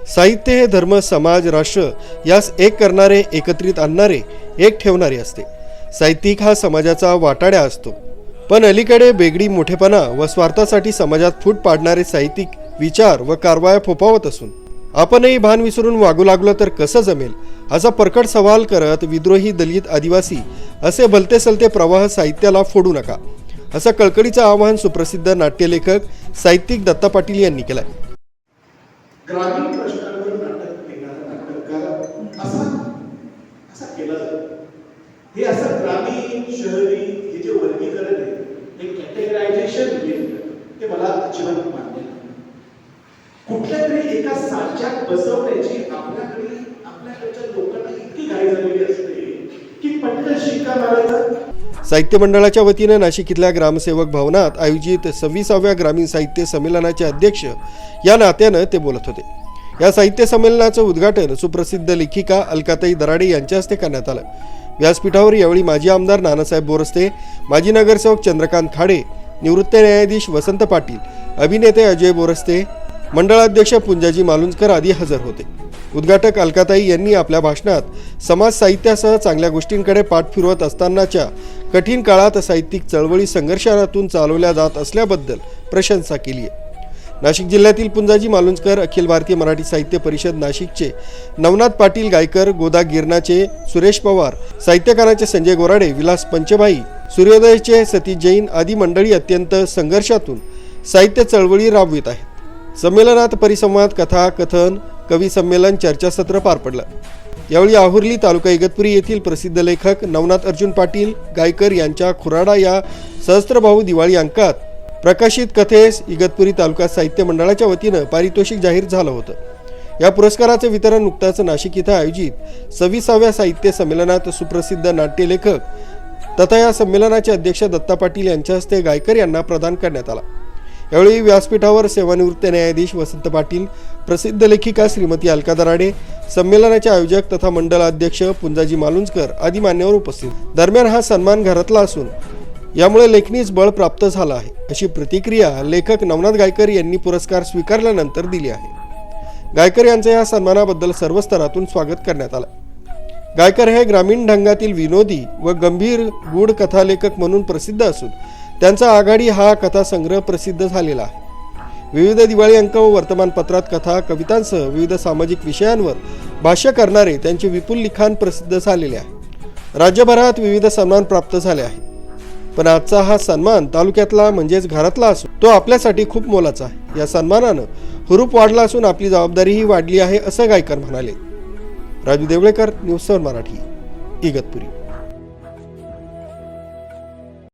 साहित्य हे धर्म, समाज, राष्ट्र यास एक करणारे, एकत्रित आणणारे, एक ठेवणारे असते। साहित्यिक हा समाजाचा वाटाड्या असतो, पण अलीकडे बेगडी मोठेपणा व स्वार्थासाठी समाजात फूट पाडणारे साहित्यिक विचार व कारवाया फोफावत असून आपणही भान विसरून वागू लागलो तर कसं जमेल, असा परखड सवाल करत विद्रोही, दलित, आदिवासी असे भलते सलते प्रवाह साहित्याला फोडू नका, असं कळकळीचं आवाहन सुप्रसिद्ध नाट्यलेखक साहित्यिक दत्ता पाटील यांनी केलंय। ग्रामीण प्रश्नांवर नाटक लिहिणारा नाटककार असा केला जातो। हे असं ग्रामीण शहरी हे जे वर्गीकरण आहे, हे कॅटेगरायझेशन ते मला अजिबात मान्य नाही। कुठल्या तरी एका साच्यात बसवण्याची आपल्याकडच्या लोकांना इतकी घाई झालेली असते की पटकन शिक्का मारायचा। साहित्य मंडळाच्या वतीने नाशिक इथल्या ग्रामसेवक भवनात आयोजित 26व्या ग्रामीण साहित्य संमेलनाचे अध्यक्ष या नात्यानं ते बोलत होते। या साहित्य संमेलनाचं उद्घाटन सुप्रसिद्ध लेखिका अलकाताई दराडे यांच्या हस्ते करण्यात आलं। व्यासपीठावर यावेळी माजी आमदार नानासाहेब बोरस्ते, माजी नगरसेवक चंद्रकांत खाडे, निवृत्त न्यायाधीश वसंत पाटील, अभिनेते अजय बोरस्ते, मंडळाध्यक्ष पुंजाजी मालुंजकर आदी हजर होते। उद्घाटक अलकाताई यांनी आपल्या भाषणात समाज साहित्यासह चांगल्या गोष्टींकडे पाठ फिरवत असतानाच्या कठीण काळात साहित्यिक चळवळी संघर्षातून चालवल्या जात असल्याबद्दल प्रशंसा केली आहे। नाशिक जिल्ह्यातील पुंजाजी मालुंजकर, अखिल भारतीय मराठी साहित्य परिषद नाशिकचे नवनाथ पाटील गायकर, गोदा गिरणाचे सुरेश पवार, साहित्यकारांचे संजय गोराडे, विलास पंचभाई, सूर्योदयचे सतीश जैन आदी मंडळी अत्यंत संघर्षातून साहित्य चळवळी राबवित आहेत। संमेलनात परिसंवाद, कथा, कथन, कवी संमेलन, चर्चासत्र पार पडलं। यावेळी आहुर्ली तालुका इगतपुरी येथील प्रसिद्ध लेखक नवनाथ अर्जुन पाटील गायकर यांच्या खुराडा या सहस्त्रभाऊ दिवाळी अंकात प्रकाशित कथेस इगतपुरी तालुका साहित्य मंडळाच्या वतीनं पारितोषिक जाहीर झालं होतं। या पुरस्काराचं वितरण नुकताच नाशिक इथं आयोजित 26व्या साहित्य संमेलनात सुप्रसिद्ध नाट्यलेखक तथा या संमेलनाचे अध्यक्ष दत्ता पाटील यांच्या हस्ते गायकर यांना प्रदान करण्यात आला। यावेळी व्यासपीठावर सेवानिवृत्त न्यायाधीश वसंत पाटील, प्रसिद्ध लेखिका श्रीमती अलका दराडे, संमेलनाचे आयोजक तथा मंडळाध्यक्ष पुंजाजी मालुंजकर आदी मान्यवर उपस्थित। दरम्यान हा सन्मान घरातला असून यामुळे लेखणीस बळ प्राप्त झालं आहे, अशी प्रतिक्रिया लेखक नवनाथ गायकर यांनी पुरस्कार स्वीकारल्यानंतर दिली आहे। गायकर यांच्या या सन्मानाबद्दल सर्व स्तरातून स्वागत करण्यात आलं। गायकर हे ग्रामीण ढंगातील विनोदी व गंभीर गूढ कथालेखक म्हणून प्रसिद्ध असून त्यांचा आघाडी हा कथासंग्रह प्रसिद्ध झालेला आहे। विविध दिवाळी अंक व वर्तमानपत्रात कथा, कवितांसह विविध सामाजिक विषयांवर भाष्य करणारे त्यांचे विपुल लिखाण प्रसिद्ध झालेले आहे। राज्यभरात विविध सन्मान प्राप्त झाले आहेत, पण आजचा हा सन्मान तालुक्यातला म्हणजेच घरातला असून तो आपल्यासाठी खूप मोलाचा आहे। या सन्मानानं हुरूप वाढला असून आपली जबाबदारीही वाढली आहे, असं गायकर म्हणाले। राजू देवळेकर, न्यूज 7 मराठी, इगतपुरी।